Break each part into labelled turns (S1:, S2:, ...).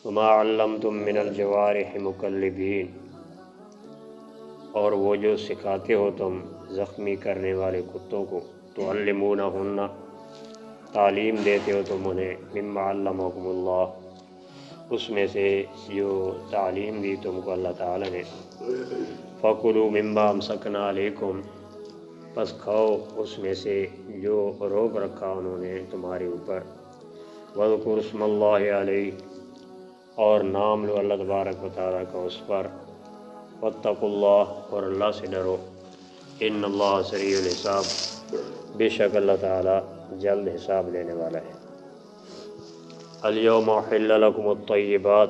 S1: وما علمتم من الجوارح مکلبین، اور وہ جو سکھاتے ہو تم زخمی کرنے والے کتوں کو، تعلمونہن، تعلیم دیتے ہو تم انہیں، مما علمکم اللہ، اس میں سے جو تعلیم دی تم کو اللہ تعالی نے، فَكُلُوا مِمَّا أَمْسَكْنَا عَلَيْكُمْ، پس کھاؤ اس میں سے جو روک رکھا انہوں نے تمہارے اوپر، وَاذْكُرُوا اسْمَ اللَّهِ عَلَيْهِ، اور نام لو اللہ تبارک و تعالیٰ کا اس پر، وَاتَّقُوا اللَّهَ، اور اللہ سے ڈرو، إِنَّ اللَّهَ سَرِيعُ الْحِسَابِ، بے شک اللہ تعالیٰ جلد حساب لینے والا ہے۔ الْيَوْمَ أُحِلَّ لَكُمُ الطَّيِّبَاتُ،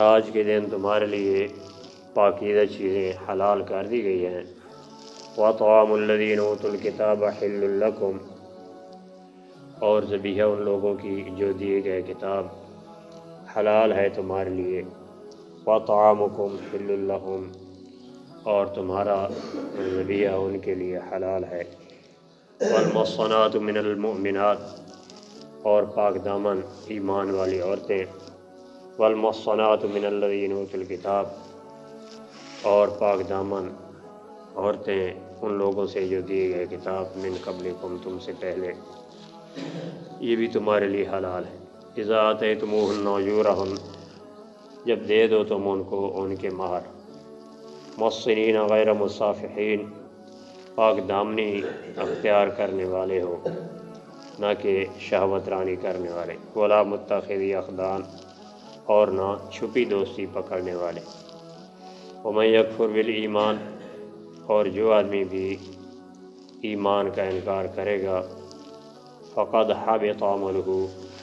S1: آج کے دن تمہارے لیے پاکیزہ چیزیں حلال کر دی گئی ہیں، وَطَعَامُ الَّذِينَ أُوتُوا الْكِتَابَ حِلٌّ لَكُمْ، اور ذبیحہ ان لوگوں کی جو دیے گئے کتاب حلال ہے تمہارے لیے، وَطَعَامُكُمْ حِلٌّ لَهُمْ، اور تمہارا ذبیحہ ان کے لیے حلال ہے، وَالْمُحْصَنَاتُ مِنَ الْمُؤْمِنَاتِ، اور پاک دامن ایمان والی عورتیں، وَالْمُحْصَنَاتُ مِنَ الَّذِينَ أُوتُوا الْكِتَابَ، اور پاک دامن عورتیں ان لوگوں سے جو دیے گئے کتاب، من قبلکم، تم سے پہلے، یہ بھی تمہارے لیے حلال ہے، اذا آتیتموہن اجورہن، جب دے دو تم ان کو ان کے مہر، محصنین غیر مصافحین، پاک دامنی اختیار کرنے والے ہو، نہ کہ شہوت رانی کرنے والے، ولا متخذی اخدان، اور نہ چھپی دوستی پکڑنے والے، ومن یکفر بالایمان، اور جو آدمی بھی ایمان کا انکار کرے گا، فقد حبط عملہ،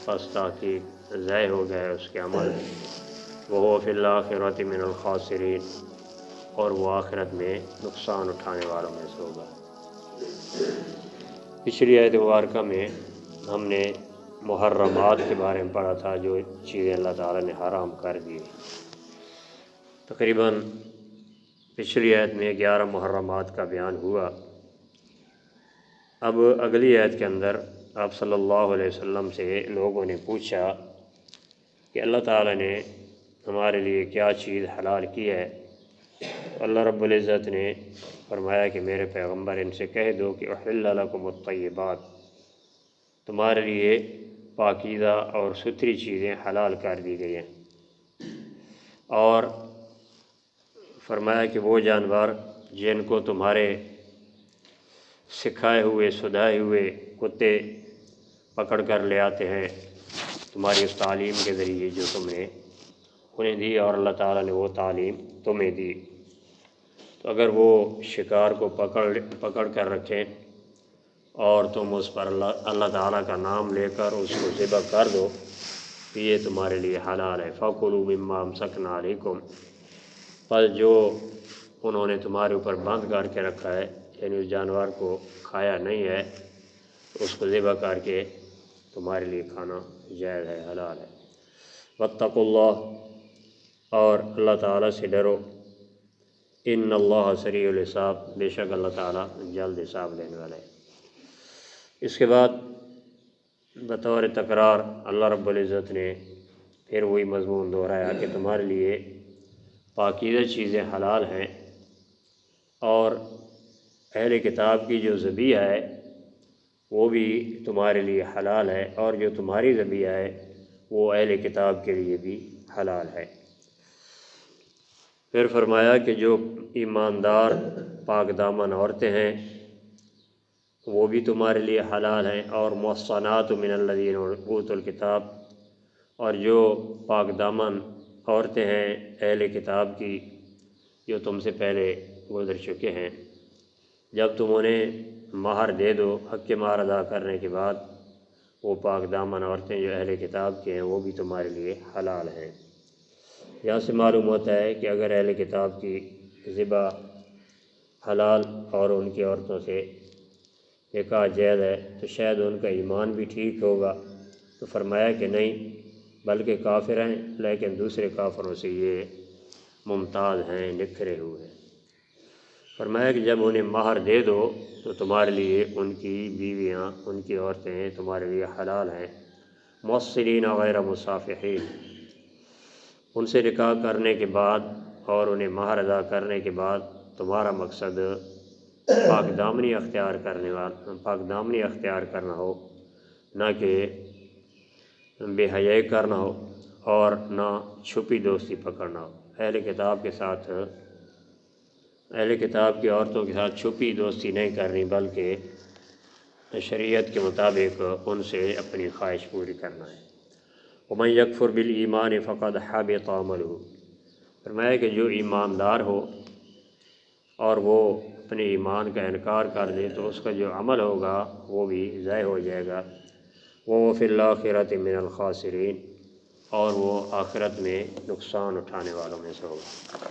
S1: پس تحقیق ضائع ہو گیا اس کے عمل، وہو فی الآخرۃ من الخاسرین، اور وہ آخرت میں نقصان اٹھانے والوں میں سے ہوگا۔ پچھلی آیت مبارکہ میں ہم نے محرمات کے بارے میں پڑھا تھا، جو چیزیں اللہ تعالیٰ نے حرام کر دی۔ تقریباً پچھلی آیت میں 11 محرمات کا بیان ہوا۔ اب اگلی آیت کے اندر آپ صلی اللہ علیہ وسلم سے لوگوں نے پوچھا کہ اللہ تعالیٰ نے ہمارے لیے کیا چیز حلال کی ہے؟ اللہ رب العزت نے فرمایا کہ میرے پیغمبر ان سے کہہ دو کہ احل لکم الطیبات، تمہارے لیے پاکیزہ اور ستھری چیزیں حلال کر دی گئی ہیں، اور فرمایا کہ وہ جانور جن کو تمہارے سکھائے ہوئے سدھائے ہوئے کتے پکڑ کر لے آتے ہیں تمہاری اس تعلیم کے ذریعے جو تم نے انہیں دی، اور اللہ تعالیٰ نے وہ تعلیم تمہیں دی، تو اگر وہ شکار کو پکڑ کر رکھیں اور تم اس پر اللہ تعالیٰ کا نام لے کر اس کو ذبح کر دو تو یہ تمہارے لیے حلال ہے۔ فَكُلُوا مِمَّا أَمْسَكْنَا عَلَيْكُمْ، پس جو انہوں نے تمہارے اوپر بند کر کے رکھا ہے، یعنی اس جانور کو کھایا نہیں ہے، اس کو ذبح کر کے تمہارے لیے کھانا جائز ہے، حلال ہے۔ وَاتَّقُوا اللَّهَ، اور اللہ تعالیٰ سے ڈرو، ان اللہ سریع الحساب، بے شک اللہ تعالیٰ جلد حساب لینے والا ہے۔ اس کے بعد بطور تکرار اللہ رب العزت نے پھر وہی مضمون دہرایا کہ تمہارے لیے پاکیزہ چیزیں حلال ہیں، اور اہل کتاب کی جو ذبیحہ ہے وہ بھی تمہارے لیے حلال ہے، اور جو تمہاری ذبیحہ ہے وہ اہل کتاب کے لیے بھی حلال ہے۔ پھر فرمایا کہ جو ایماندار پاک دامن عورتیں ہیں وہ بھی تمہارے لیے حلال ہیں، اور محصنات من الذین اوتوا الکتاب، اور جو پاک دامن عورتیں ہیں اہل کتاب کی جو تم سے پہلے گزر چکے ہیں، جب تم انہیں مہر دے دو، حق مہر ادا کرنے کے بعد، وہ پاک دامن عورتیں جو اہل کتاب کے ہیں وہ بھی تمہارے لیے حلال ہیں۔ یہاں سے معلوم ہوتا ہے کہ اگر اہل کتاب کی ذبح حلال اور ان کی عورتوں سے نکاح جائز ہے تو شاید ان کا ایمان بھی ٹھیک ہوگا، تو فرمایا کہ نہیں، بلکہ کافر ہیں لیکن دوسرے کافروں سے یہ ممتاز ہیں، نکھرے ہوئے ہیں۔ فرمایا کہ جب انہیں مہر دے دو تو تمہارے لیے ان کی بیویاں، ان کی عورتیں تمہارے لیے حلال ہیں، موصلین غیر مصافحین، ان سے نکاح کرنے کے بعد اور انہیں مہر ادا کرنے کے بعد تمہارا مقصد پاک دامنی اختیار کرنا ہو، نہ کہ بے حیائی کرنا ہو اور نہ چھپی دوستی پکڑنا ہو۔ اہل کتاب کی عورتوں کے ساتھ چھپی دوستی نہیں کرنی، بلکہ شریعت کے مطابق ان سے اپنی خواہش پوری کرنا ہے۔ ومن یکفر بالایمان فقد حبط عملہ، فرمایا کہ جو ایماندار ہو اور وہ اپنے ایمان کا انکار کر دے تو اس کا جو عمل ہوگا وہ بھی ضائع ہو جائے گا۔ وہ فی الآخرۃ من الخاسرین، اور وہ آخرت میں نقصان اٹھانے والوں میں سے ہوگا۔